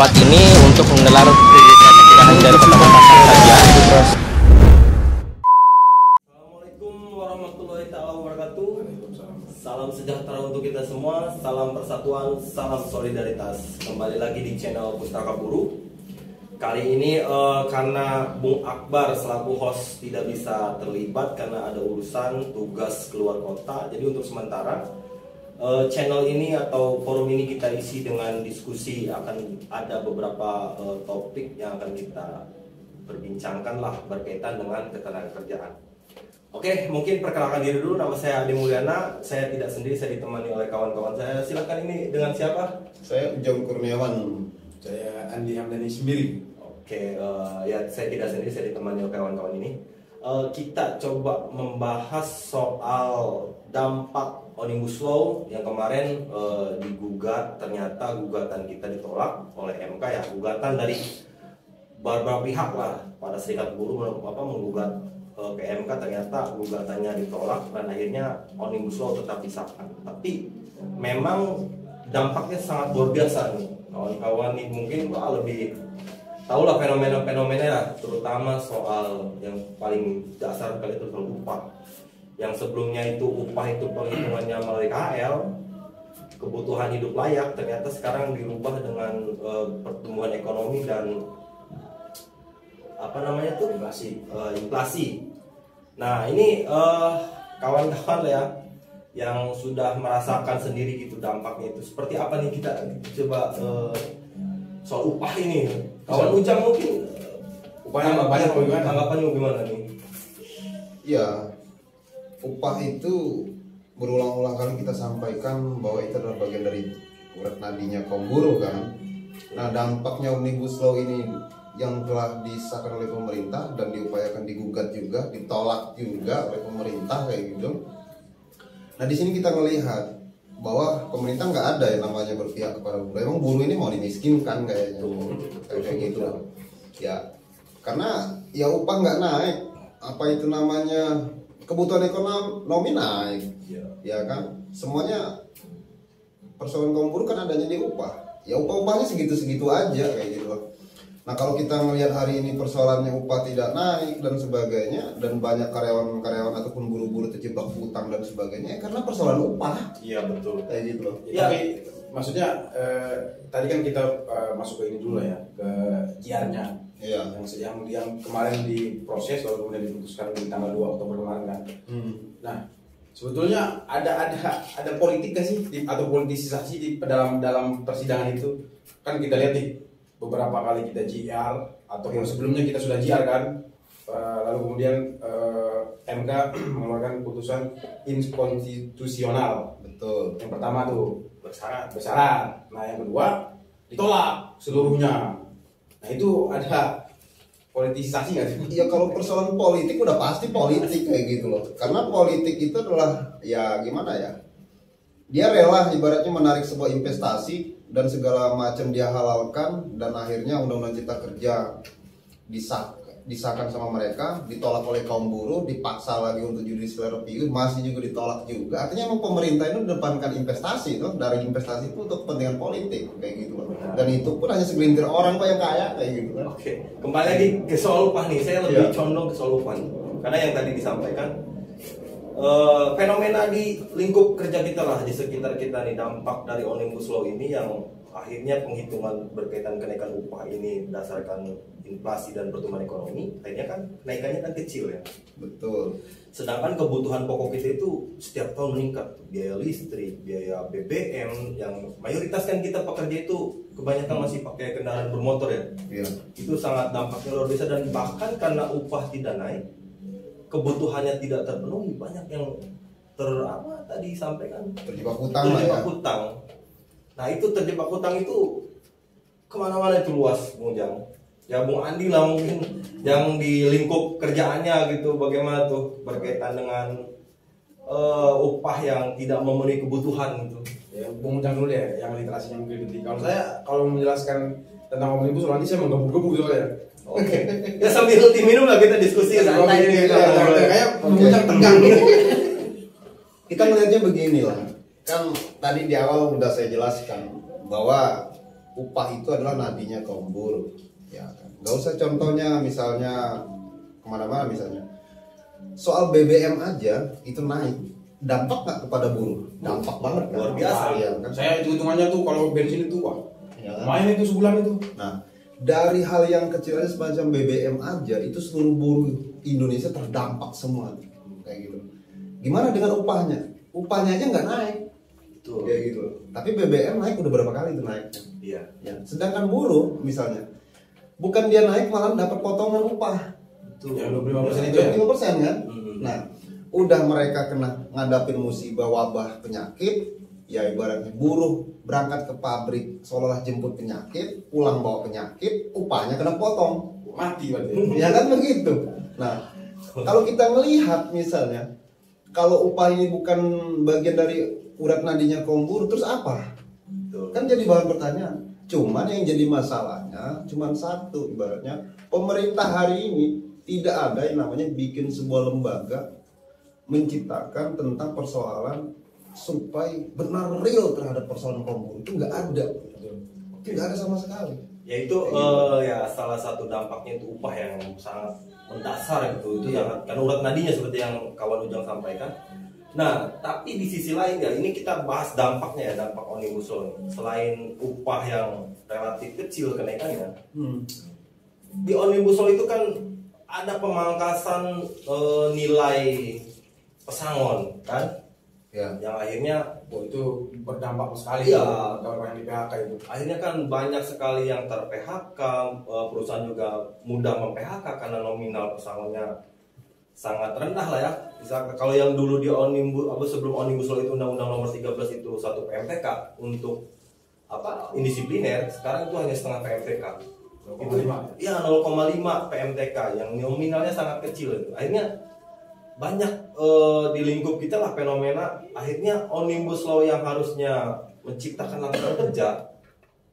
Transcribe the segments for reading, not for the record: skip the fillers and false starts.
tempat ini untuk menggelar kegiatan tidak hanya dari Kota Makassar saja. Assalamualaikum warahmatullahi wabarakatuh. Salam sejahtera untuk kita semua, salam persatuan, salam solidaritas. Kembali lagi di channel Pustaka Buru. Kali ini karena Bung Akbar selaku host tidak bisa terlibat karena ada urusan tugas keluar kota. Jadi untuk sementara channel ini atau forum ini kita isi dengan diskusi. Akan ada beberapa topik yang akan kita perbincangkan lah berkaitan dengan ketenagakerjaan. Oke, mungkin perkenalkan diri dulu. Nama saya Ade Mulyana. Saya tidak sendiri, saya ditemani oleh kawan-kawan saya. Silakan, ini dengan siapa? Saya Ujang Kurniawan. Saya Andi Hamdani sendiri. Oke, ya saya tidak sendiri, saya ditemani oleh kawan-kawan ini. Kita coba membahas soal dampak Omnibus Law yang kemarin digugat. Ternyata gugatan kita ditolak oleh MK ya. Gugatan dari beberapa pihak lah. Pada serikat buruh menggugat ke MK, ternyata gugatannya ditolak dan akhirnya Omnibus Law tetap disahkan. Tapi memang dampaknya sangat luar biasa nih. Kawan-kawan nih mungkin lebih tahu lah fenomena-fenomena, terutama soal yang paling dasar kali itu soal upah. Yang sebelumnya itu upah itu penghitungannya melalui KL, kebutuhan hidup layak, ternyata sekarang dirubah dengan pertumbuhan ekonomi dan inflasi. Nah ini kawan-kawan ya yang sudah merasakan sendiri gitu dampaknya itu seperti apa nih, kita coba soal upah ini. Kawan Ujang mungkin Upahnya banyak apa gimana? Tanggapannya gimana nih? Ya, upah itu berulang-ulang kali kita sampaikan bahwa itu adalah bagian dari urat nadinya kaum buruh kan. Nah, dampaknya Omnibus Law ini yang telah disahkan oleh pemerintah dan diupayakan digugat juga, ditolak juga oleh pemerintah kayak gitu. Nah, di sini kita melihat bahwa pemerintah nggak ada yang namanya berpihak kepada buruh. Emang buruh ini mau dimiskinkan kayaknya, kayak gitu lah. Ya, karena ya upah nggak naik, apa itu namanya kebutuhan ekonomi naik, ya kan? Semuanya persoalan kaum buruh kan adanya di upah. Ya upah-upahnya segitu-segitu aja kayak gitu loh. Nah kalau kita melihat hari ini persoalannya upah tidak naik dan sebagainya, dan banyak karyawan-karyawan ataupun buruh-buruh terjebak hutang dan sebagainya, karena persoalan upah. Iya betul. Kayak gitu loh. Ya, tapi maksudnya tadi kan kita masuk ke ini dulu ya, ke JR-nya. Iya. Yang kemarin diproses lalu kemudian diputuskan di tanggal 2 Oktober kemarin kan. Nah, sebetulnya ada politik gak sih atau politisasi di dalam persidangan itu? Kan kita lihat nih beberapa kali kita JR atau sebelumnya kita sudah JR kan, lalu kemudian MK mengeluarkan putusan inkonstitusional. Betul. Yang pertama tuh bersyarat. Nah yang kedua ditolak seluruhnya. Nah itu ada politisasi nggak sih? Ya kalau persoalan politik udah pasti politik kayak gitu loh. Karena politik itu adalah ya gimana ya? Dia rela ibaratnya menarik sebuah investasi dan segala macam dia halalkan, dan akhirnya undang-undang cipta kerja disahkan sama mereka, ditolak oleh kaum buruh, dipaksa lagi untuk judicial review, masih juga ditolak juga. Artinya emang pemerintah ini mendepankan investasi tuh, dari investasi itu untuk kepentingan politik kayak gitu loh. Dan itu pun hanya segelintir orang yang kaya kayak gitu kan. Oke, kembali lagi ke soal upah nih. Saya lebih condong ke soal upah nih. Karena yang tadi disampaikan fenomena di lingkup kerja kita lah, di sekitar kita nih, dampak dari Omnibus Law ini yang akhirnya penghitungan berkaitan kenaikan upah ini berdasarkan inflasi dan pertumbuhan ekonomi, akhirnya kan kenaikannya kan kecil ya. Betul. Sedangkan kebutuhan pokok kita itu setiap tahun meningkat, biaya listrik, biaya BBM, yang mayoritas kan kita pekerja itu kebanyakan masih pakai kendaraan bermotor ya. Iya. Itu sangat dampaknya luar biasa, dan bahkan karena upah tidak naik, kebutuhannya tidak terpenuhi, banyak yang tadi sampaikan Terjebak hutang lah ya. hutang. Nah itu terjebak hutang itu kemana-mana itu luas, Bung Jang. Ya Bung Andi lah mungkin yang di lingkup kerjaannya gitu, bagaimana tuh berkaitan dengan upah yang tidak memenuhi kebutuhan gitu. Ya, Bung Ujang dulu ya, yang literasinya mungkin gitu. Kalau menjelaskan tentang Omnibus Law nanti saya menggebu-gebu gitu ya. Oke. Ya sambil minum lah kita diskusi santai ini. Kayak Bung Ujang tegang. Kita melihatnya begini lah. Kan tadi di awal udah saya jelaskan bahwa upah itu adalah nadinya kaum buruh, ya kan. Nggak usah contohnya misalnya kemana-mana, misalnya soal BBM aja itu naik, dampak nggak kepada buruh? Dampak banget kan? Luar biasa. Ya, kan? Saya hitung-hitungannya tuh kalau bensin itu wah, Ya kan? main itu sebulan itu. Nah, dari hal yang kecil aja semacam BBM aja itu seluruh buruh Indonesia terdampak semua kayak gitu. Gimana dengan upahnya? Upahnya aja nggak naik, Betul. kayak gitu. Tapi BBM naik udah berapa kali itu naiknya? Iya. Ya. Sedangkan buruh misalnya, bukan dia naik malah dapat potongan upah. Betul. Yang 25% itu ya. 25% kan? Hmm. Nah, udah mereka kena ngadapin musibah wabah penyakit, ya ibaratnya buruh berangkat ke pabrik seolah-olah jemput penyakit, pulang bawa penyakit, upahnya kena potong. Mati berarti. Ya kan begitu. Nah, kalau kita melihat misalnya, kalau upah ini bukan bagian dari urat nadinya kaum buruh, terus apa? Betul. Kan jadi bahan pertanyaan. Cuman yang jadi masalahnya cuman satu, ibaratnya pemerintah hari ini tidak ada yang namanya bikin sebuah lembaga menciptakan tentang persoalan supaya benar real terhadap persoalan kaum buruh. Itu nggak ada, tidak ada sama sekali. Ya itu ya salah satu dampaknya itu upah yang sangat mendasar gitu. Itu yang kan urat nadinya seperti yang kawan Ujang sampaikan. Nah, tapi di sisi lain ya, ini kita bahas dampaknya ya, dampak Omnibus Law. Selain upah yang relatif kecil kenaikannya, di Omnibus Law itu kan ada pemangkasan nilai pesangon kan, Ya. yang akhirnya Oh, itu berdampak sekali Iya. ya kalau yang di PHK itu. akhirnya kan banyak sekali yang ter-PHK, perusahaan juga mudah mem-PHK karena nominal pesangonnya sangat rendah lah ya. Misalkan kalau yang dulu di sebelum Omnibus Law itu Undang-Undang Nomor 13 itu 1 PMTK untuk indisipliner, sekarang itu hanya setengah PMTK. Itu 0,5. ya 0,5 PMTK yang nominalnya sangat kecil itu. Akhirnya banyak di lingkup kita lah fenomena akhirnya Omnibus Law yang harusnya menciptakan lapangan kerja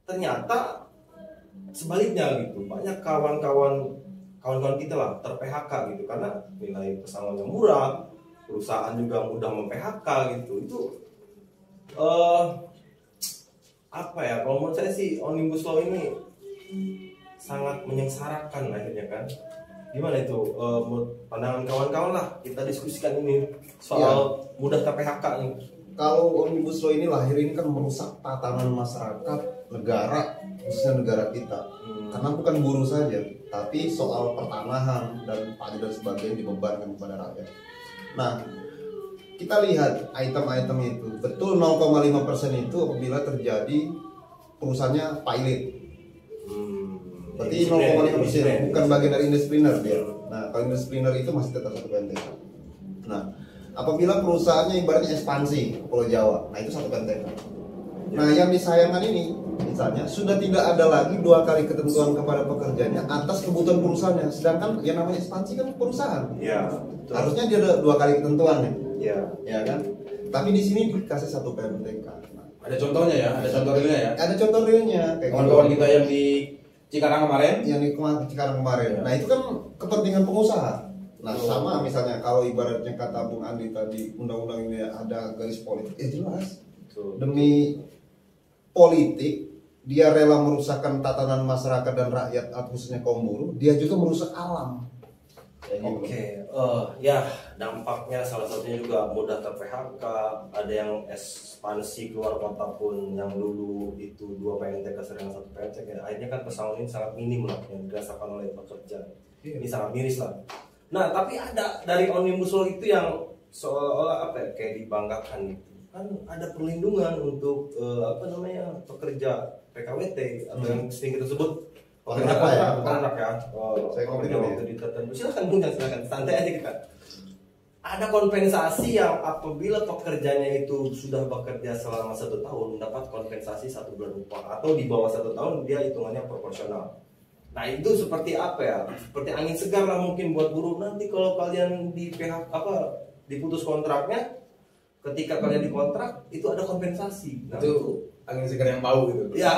ternyata sebaliknya gitu. Banyak kawan-kawan kita lah ter-PHK gitu karena nilai pesangonnya murah, perusahaan juga mudah mem-PHK gitu. Itu apa ya, kalau menurut saya sih Omnibus Law ini sangat menyengsarakan akhirnya kan. Gimana itu menurut pandangan kawan-kawan lah, kita diskusikan ini soal mudah ter-PHK nih. Kalau Omnibus Law ini lahir ini kan merusak tatanan masyarakat, negara, khususnya negara kita. Karena bukan buruh saja, tapi soal pertanahan dan pajak dan sebagainya dibebankan kepada rakyat. Nah, kita lihat item-item itu, betul 0,5% itu apabila terjadi perusahaannya pilot. Berarti 0,5%, bukan bagian dari indisipliner dia. Nah, kalau indisipliner itu masih tetap 1 PMTK. Nah, apabila perusahaannya ibaratnya ekspansi ke Pulau Jawa, nah itu 1 PMTK. Nah, yang disayangkan ini, misalnya sudah tidak ada lagi 2 kali ketentuan kepada pekerjanya atas kebutuhan perusahaannya. Sedangkan yang namanya ekspansi kan perusahaan. Iya. Harusnya dia ada 2 kali ketentuan nih, Iya. ya kan? Tapi di sini dikasih 1 PMTK. Nah, Ada contohnya ya, ada contoh realnya ya. ada contoh realnya kayak Kawan-kawan kita yang di Cikarang kemarin, yang di Cikarang kemarin. Nah, itu kan kepentingan pengusaha. Nah, sama misalnya kalau ibaratnya kata Bung Andi tadi, undang-undang ini ada garis politik, jelas. Demi politik dia rela merusakkan tatanan masyarakat dan rakyat, khususnya kaum buruh, dia juga merusak alam. Kayak gitu. Oke, ya dampaknya salah satunya juga mudah ter-PHK, ada yang ekspansi keluar kota pun yang dulu itu 2 PMTK sering 1 PMTK, akhirnya kan pesangon ini sangat minim lah yang dirasakan oleh pekerja. Ini sangat miris lah. Nah, tapi ada dari Omnibus Law itu yang seolah-olah kayak dibanggakan gitu. Kan ada perlindungan untuk pekerja PKWT atau yang sering kita sebut Kontrak ya? kontrak ya. Saya kopi dulu ya. Waktu tertentu. Silakan santai aja kita. Ada kompensasi yang apabila pekerjanya itu sudah bekerja selama 1 tahun dapat kompensasi 1 bulan upah, atau di bawah 1 tahun dia hitungannya proporsional. Nah, itu seperti apa ya? Seperti angin segar lah mungkin buat buruh. Nanti kalau kalian di PHK diputus kontraknya, ketika kalian dikontrak itu ada kompensasi. Nah, itu angin segar yang bau gitu. ya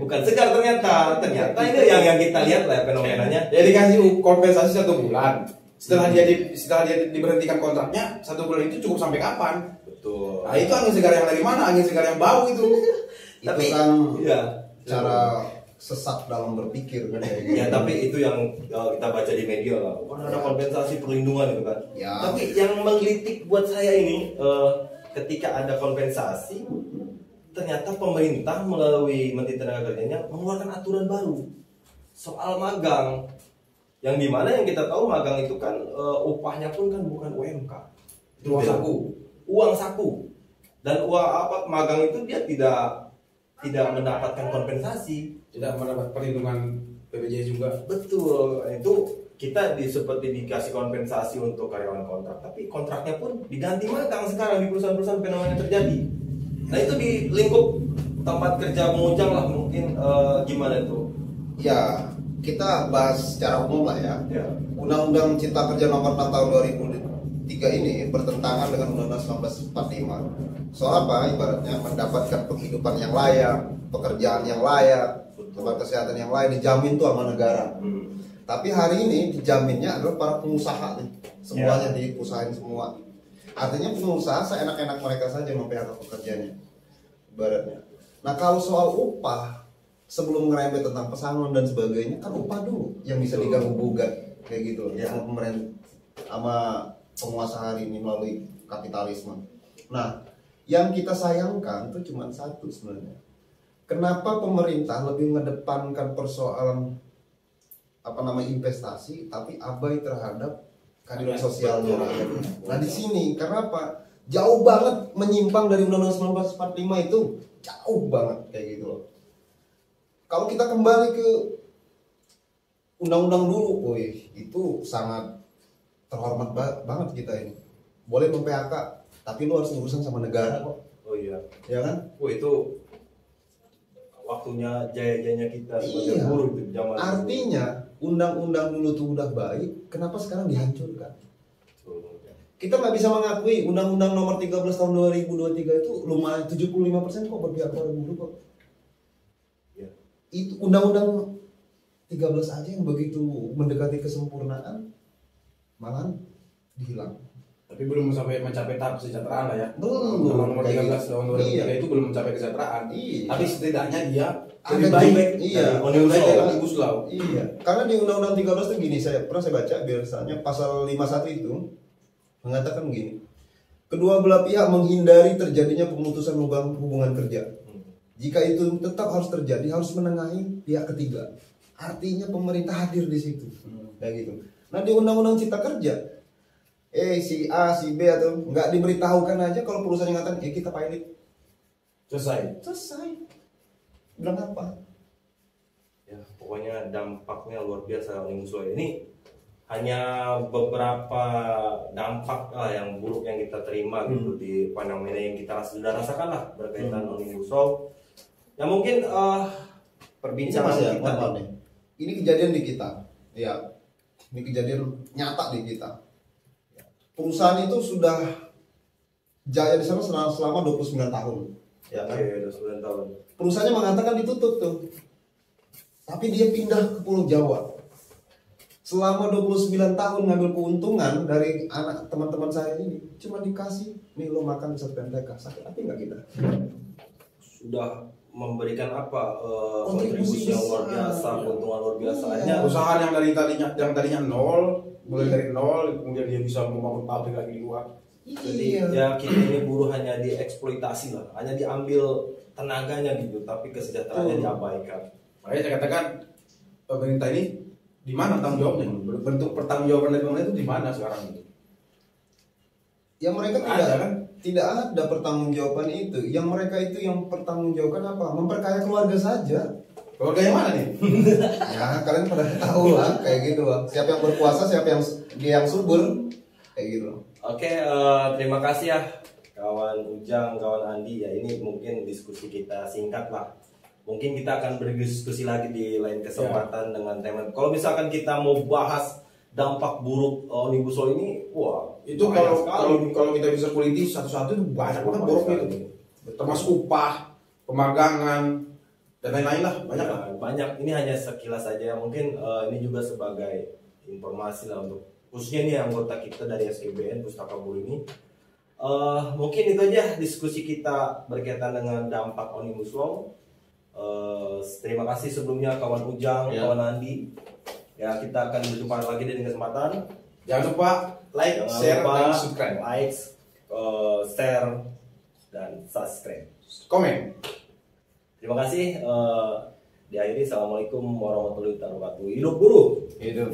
bukan segar ternyata ini yang kita lihat lah fenomenanya. Dia dikasih kompensasi 1 bulan. Setelah dia diberhentikan kontraknya, 1 bulan itu cukup sampai kapan? Betul. Nah, itu angin segar yang dari mana? Angin segar yang bau itu. Tapi kan ya cara sesat dalam berpikir kan kayak gitu. Ya tapi itu yang kita baca di media lah. Kan ada kompensasi perlindungan gitu kan. Ya. Tapi yang menggelitik buat saya ini ketika ada kompensasi, ternyata pemerintah melalui Menteri Tenaga Kerjanya mengeluarkan aturan baru soal magang. Yang dimana yang kita tahu magang itu kan upahnya pun kan bukan UMK. Itu uang saku. Uang saku. Dan uang apa magang itu dia tidak mendapatkan kompensasi. Tidak mendapat perlindungan BPJS juga. Betul, itu kita seperti dikasih kompensasi untuk karyawan kontrak, tapi kontraknya pun diganti magang sekarang di perusahaan-perusahaan fenomena terjadi. Nah itu di lingkup tempat kerja Mojang lah mungkin gimana tuh? Ya, kita bahas secara umum lah ya. Ya. Undang-Undang Cipta Kerja Nomor 6 Tahun 2003 ini bertentangan dengan Undang-Undang 1945. Soal apa? Ibaratnya mendapatkan penghidupan yang layak, pekerjaan yang layak, tempat kesehatan yang layak dijamin tuh sama negara. Tapi hari ini dijaminnya adalah para pengusaha nih, semuanya diusahain semua. Artinya pengusaha seenak-enak mereka saja memphk pekerjanya, ibaratnya. Nah kalau soal upah, sebelum ngerembet tentang pesangon dan sebagainya, kan upah dulu yang bisa diganggu gugat kayak gitu Ya. sama pemerintah, sama penguasa hari ini melalui kapitalisme. Nah yang kita sayangkan itu cuma satu sebenarnya. Kenapa pemerintah lebih mengedepankan persoalan investasi, tapi abai terhadap keadilan sosialnya rakyat? Nah di sini karena apa? Jauh banget menyimpang dari Undang-Undang 1945 itu, jauh banget kayak gitu loh. Kalau kita kembali ke undang-undang dulu, itu sangat terhormat banget kita ini. Boleh mem-PHK, tapi lu harus urusan sama negara kok. Oh iya. Ya kan? Itu waktunya jaya-jayanya kita sebagai Iya. buruh itu zaman dulu. Artinya undang-undang dulu tuh udah baik, kenapa sekarang dihancurkan? Kita nggak bisa mengakui Undang-Undang Nomor 13 Tahun 2023 itu lumayan 75% kok berpihak pada buruh kok. Ya. Itu Undang-Undang 13 aja yang begitu mendekati kesempurnaan malah dihilang. Tapi belum sampai mencapai tahap kesejahteraan lah ya. Belum. Nomor 13 tahun 2003 Iya. itu belum mencapai kesejahteraan. Iya. Tapi setidaknya dia Ada lebih baik. iya. Lebih baik dari Omnibus Law. Iya. Karena di Undang-Undang 13 itu gini, saya pernah baca biasanya pasal 51 itu mengatakan begini. Kedua belah pihak menghindari terjadinya pemutusan hubungan kerja. Jika itu tetap harus terjadi, harus menengahi pihak ketiga. Artinya pemerintah hadir di situ. Kayak gitu. Nah, di Undang-Undang Cipta Kerja, si A, si B atau nggak diberitahukan aja kalau perusahaan yang ngatakan, kita pilot. Selesai. Bilang apa? Ya, pokoknya dampaknya luar biasa Omnibus Law ini. Hanya beberapa dampak lah yang buruk yang kita terima gitu di fenomena yang kita sudah rasakan lah berkaitan Omnibus Law. Ya mungkin perbincangan Ini kita nih. Ini kejadian di kita. Ya. Ini kejadian nyata di kita. Perusahaan itu sudah jaya di sana selama 29 tahun. Ya kan? Oke, 29 tahun. Perusahaannya mengatakan ditutup tuh. Tapi dia pindah ke Pulau Jawa. Selama 29 tahun ngambil keuntungan dari anak teman-teman saya ini, cuma dikasih, nih lo makan bisa PMTK. Sakit hati nggak kita? Sudah memberikan apa Kontribusi kontribusi yang luar besar. biasa, keuntungan luar biasa. Iya. Hanya Perusahaan yang tadinya nol, mulai dari nol, kemudian dia bisa membangun pabrik lagi di luar. jadi Iya. ya kita ini buruh hanya dieksploitasi lah, hanya diambil tenaganya gitu, tapi kesejahteraannya diabaikan. Makanya saya katakan pemerintah ini di mana tanggung jawabnya? Bentuk pertanggungjawaban dari pemerintah itu di mana sekarang itu? Ya mereka Nggak tidak ada, kan? tidak ada pertanggungjawaban itu. Yang mereka itu yang pertanggungjawabkan apa? Memperkaya keluarga saja. Keluarga yang mana nih? Ya kalian pada tahu lah kayak gitu lah. Siapa yang berkuasa, siapa yang dia yang subur kayak gitu. Oke, terima kasih ya kawan Ujang, kawan Andi ya. Ini mungkin diskusi kita singkat lah. Mungkin kita akan berdiskusi lagi di lain kesempatan dengan tema. Kalau misalkan kita mau bahas dampak buruk Omnibus Law ini, wah Itu banyak kalau kita bisa politis satu-satu itu banyak banget boroknya itu. Termasuk upah, pemagangan dan lain-lain lah, banyak lah. Banyak. Ini hanya sekilas saja. Mungkin ini juga sebagai informasi lah untuk khususnya nih anggota kita dari SKBN Pustaka Buruh ini. Mungkin itu aja diskusi kita berkaitan dengan dampak Omnibus Law. Terima kasih sebelumnya kawan Ujang, Ya. kawan Andi. Ya, kita akan berjumpa lagi di kesempatan. Jangan lupa like, Jangan share, lupa dan subscribe. like, share, dan subscribe. Komen. Terima kasih. Diakhiri, assalamualaikum warahmatullahi wabarakatuh. Hidup buruh. Hidup.